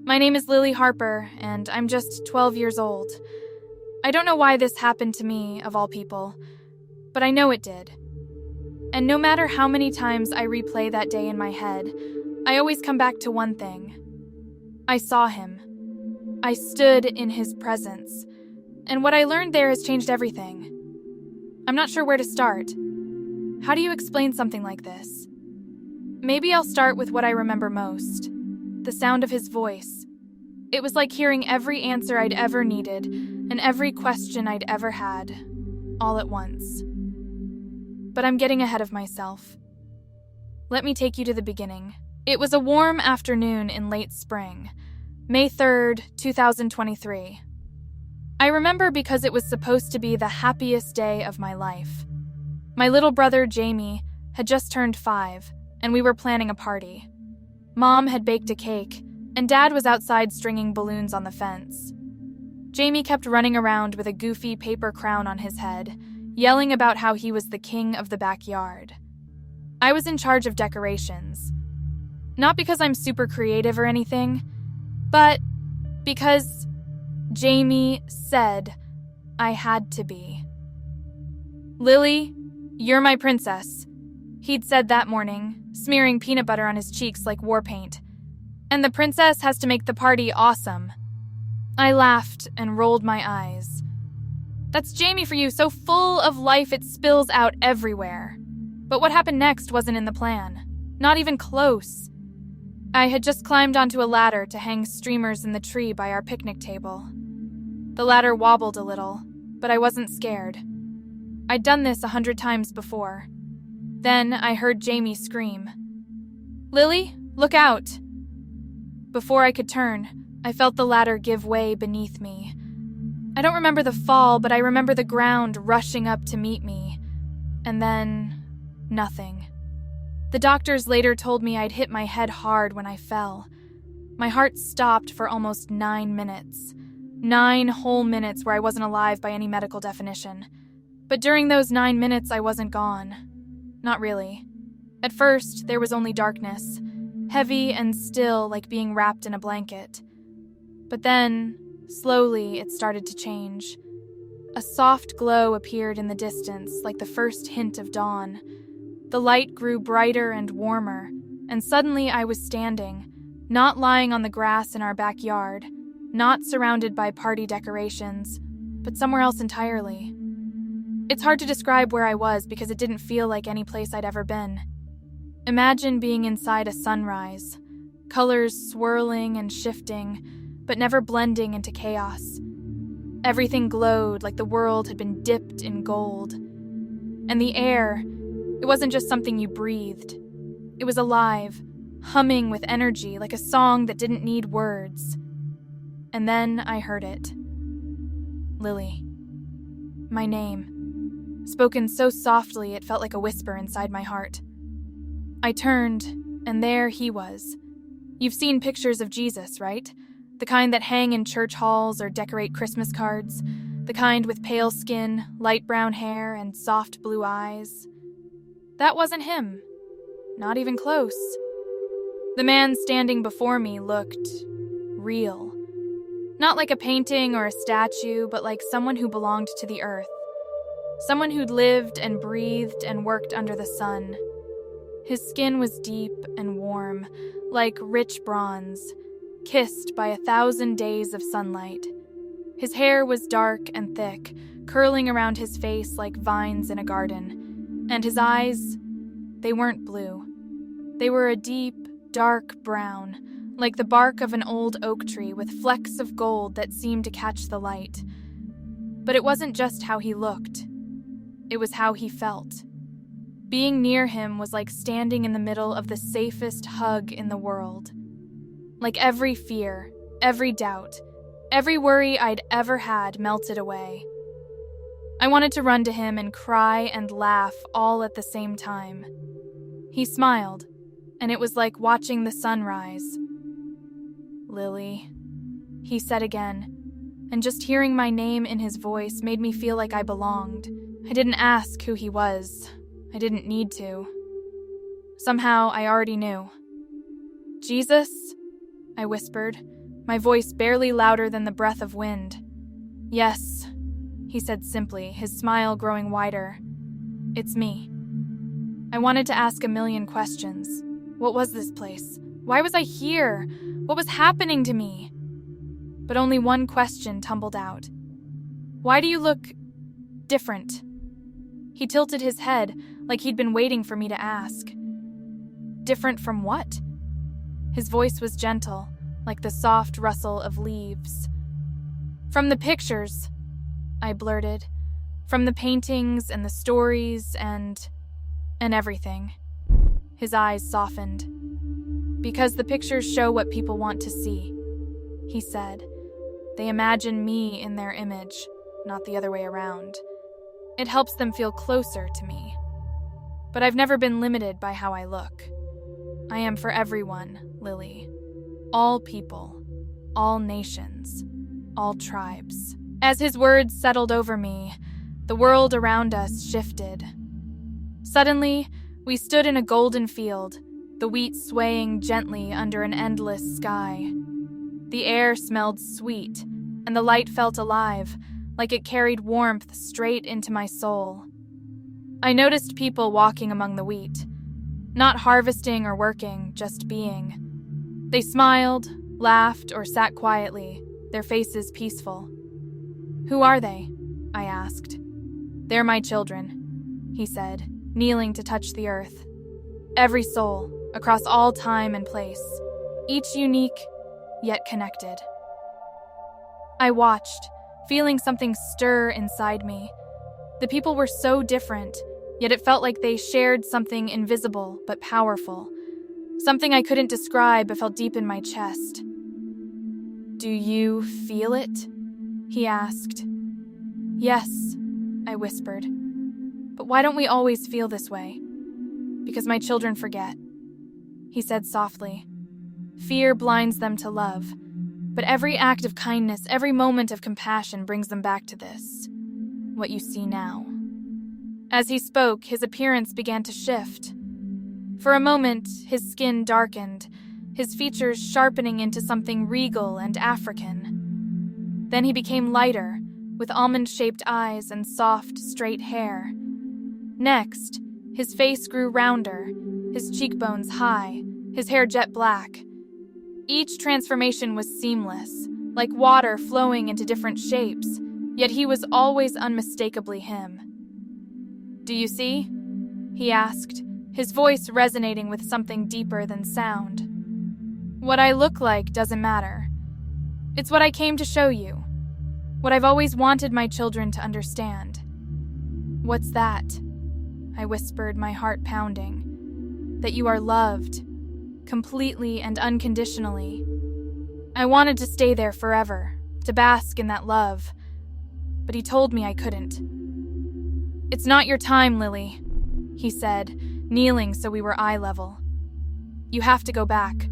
My name is Lily Harper, and I'm just 12 years old. I don't know why this happened to me, of all people, but I know it did. And no matter how many times I replay that day in my head, I always come back to one thing. I saw him. I stood in his presence, and what I learned there has changed everything. I'm not sure where to start. How do you explain something like this? Maybe I'll start with what I remember most. The sound of his voice. It was like hearing every answer I'd ever needed and every question I'd ever had, all at once. But I'm getting ahead of myself. Let me take you to the beginning. It was a warm afternoon in late spring, May 3rd, 2023. I remember because it was supposed to be the happiest day of my life. My little brother, Jamie, had just turned 5, and we were planning a party. Mom had baked a cake, and Dad was outside stringing balloons on the fence. Jamie kept running around with a goofy paper crown on his head, yelling about how he was the king of the backyard. I was in charge of decorations. Not because I'm super creative or anything, but because Jamie said I had to be. "Lily, you're my princess," he'd said that morning, smearing peanut butter on his cheeks like war paint. "And the princess has to make the party awesome." I laughed and rolled my eyes. That's Jamie for you, so full of life it spills out everywhere. But what happened next wasn't in the plan. Not even close. I had just climbed onto a ladder to hang streamers in the tree by our picnic table. The ladder wobbled a little, but I wasn't scared. I'd done this 100 times before. Then I heard Jamie scream, "Lily, look out!" Before I could turn, I felt the ladder give way beneath me. I don't remember the fall, but I remember the ground rushing up to meet me. And then, nothing. The doctors later told me I'd hit my head hard when I fell. My heart stopped for almost 9 minutes. 9 whole minutes where I wasn't alive by any medical definition. But during those 9 minutes, I wasn't gone. Not really. At first, there was only darkness, heavy and still like being wrapped in a blanket. But then, slowly, it started to change. A soft glow appeared in the distance, like the first hint of dawn. The light grew brighter and warmer, and suddenly I was standing, not lying on the grass in our backyard, not surrounded by party decorations, but somewhere else entirely. It's hard to describe where I was because it didn't feel like any place I'd ever been. Imagine being inside a sunrise, colors swirling and shifting, but never blending into chaos. Everything glowed like the world had been dipped in gold. And the air, it wasn't just something you breathed. It was alive, humming with energy like a song that didn't need words. And then I heard it. Lily. My name. Spoken so softly it felt like a whisper inside my heart. I turned, and there he was. You've seen pictures of Jesus, right? The kind that hang in church halls or decorate Christmas cards. The kind with pale skin, light brown hair, and soft blue eyes. That wasn't him. Not even close. The man standing before me looked real. Not like a painting or a statue, but like someone who belonged to the earth. Someone who'd lived and breathed and worked under the sun. His skin was deep and warm, like rich bronze, kissed by 1,000 days of sunlight. His hair was dark and thick, curling around his face like vines in a garden. And his eyes, they weren't blue. They were a deep, dark brown, like the bark of an old oak tree with flecks of gold that seemed to catch the light. But it wasn't just how he looked. It was how he felt. Being near him was like standing in the middle of the safest hug in the world. Like every fear, every doubt, every worry I'd ever had melted away. I wanted to run to him and cry and laugh all at the same time. He smiled, and it was like watching the sun rise. Lily, he said again, and just hearing my name in his voice made me feel like I belonged. I didn't ask who he was. I didn't need to. Somehow I already knew. Jesus, I whispered, my voice barely louder than the breath of wind. "Yes," he said simply, his smile growing wider. "It's me." I wanted to ask a million questions. What was this place? Why was I here? What was happening to me? But only one question tumbled out. "Why do you look different?" He tilted his head like he'd been waiting for me to ask. Different from what? His voice was gentle, like the soft rustle of leaves. "From the pictures," I blurted. "From the paintings and the stories and everything." His eyes softened. "Because the pictures show what people want to see," he said. "They imagine me in their image, not the other way around. It helps them feel closer to me. But I've never been limited by how I look. I am for everyone, Lily. All people, all nations, all tribes." As his words settled over me, the world around us shifted. Suddenly, we stood in a golden field, the wheat swaying gently under an endless sky. The air smelled sweet, and the light felt alive, like it carried warmth straight into my soul. I noticed people walking among the wheat, not harvesting or working, just being. They smiled, laughed, or sat quietly, their faces peaceful. "Who are they?" I asked. "They're my children," he said, kneeling to touch the earth. "Every soul, across all time and place, each unique, yet connected." I watched, feeling something stir inside me. The people were so different, yet it felt like they shared something invisible but powerful. Something I couldn't describe but felt deep in my chest. "Do you feel it?" he asked. "Yes," I whispered. "But why don't we always feel this way?" "Because my children forget," he said softly. "Fear blinds them to love, but every act of kindness, every moment of compassion brings them back to this, what you see now." As he spoke, his appearance began to shift. For a moment, his skin darkened, his features sharpening into something regal and African. Then he became lighter, with almond-shaped eyes and soft, straight hair. Next, his face grew rounder, his cheekbones high, his hair jet black. Each transformation was seamless, like water flowing into different shapes, yet he was always unmistakably him. "Do you see?" he asked, his voice resonating with something deeper than sound. "What I look like doesn't matter. It's what I came to show you. What I've always wanted my children to understand." "What's that?" I whispered, my heart pounding. "That you are loved, completely and unconditionally." I wanted to stay there forever, to bask in that love, but he told me I couldn't. "It's not your time, Lily," he said, kneeling so we were eye level. "You have to go back."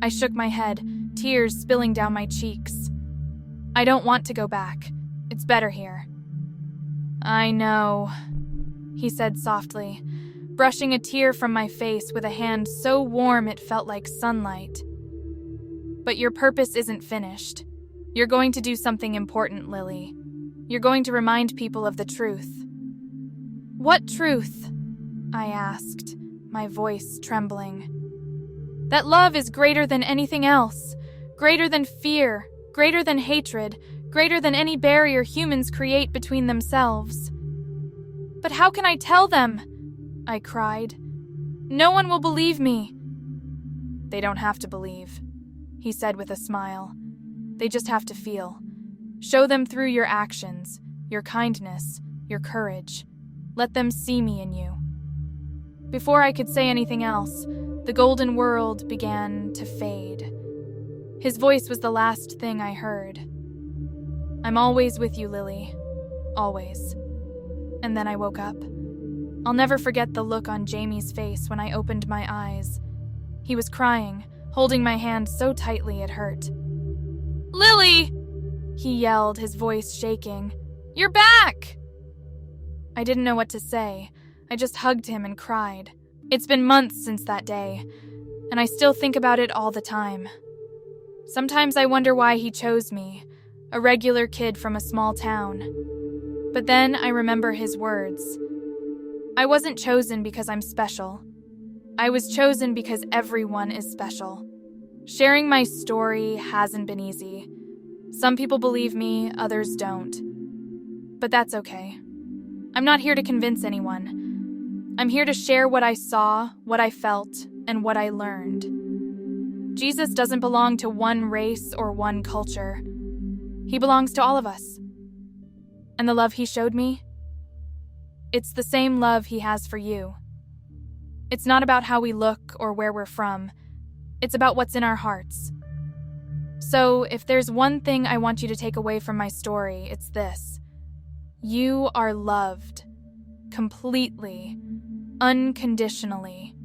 I shook my head, tears spilling down my cheeks. "I don't want to go back. It's better here." "I know," he said softly, brushing a tear from my face with a hand so warm it felt like sunlight. "But your purpose isn't finished. You're going to do something important, Lily. You're going to remind people of the truth." "What truth?" I asked, my voice trembling. "That love is greater than anything else, greater than fear, greater than hatred, greater than any barrier humans create between themselves." "But how can I tell them?" I cried. "No one will believe me." "They don't have to believe," he said with a smile. "They just have to feel. Show them through your actions, your kindness, your courage. Let them see me in you." Before I could say anything else, the golden world began to fade. His voice was the last thing I heard. "I'm always with you, Lily. Always." And then I woke up. I'll never forget the look on Jamie's face when I opened my eyes. He was crying, holding my hand so tightly it hurt. "Lily!" he yelled, his voice shaking. "You're back!" I didn't know what to say. I just hugged him and cried. It's been months since that day, and I still think about it all the time. Sometimes I wonder why he chose me, a regular kid from a small town. But then I remember his words. I wasn't chosen because I'm special. I was chosen because everyone is special. Sharing my story hasn't been easy. Some people believe me, others don't. But that's okay. I'm not here to convince anyone. I'm here to share what I saw, what I felt, and what I learned. Jesus doesn't belong to one race or one culture. He belongs to all of us. And the love he showed me? It's the same love he has for you. It's not about how we look or where we're from. It's about what's in our hearts. So, if there's one thing I want you to take away from my story, it's this. You are loved. Completely. Unconditionally.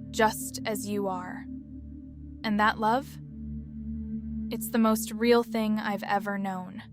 Just as you are. And that love? It's the most real thing I've ever known.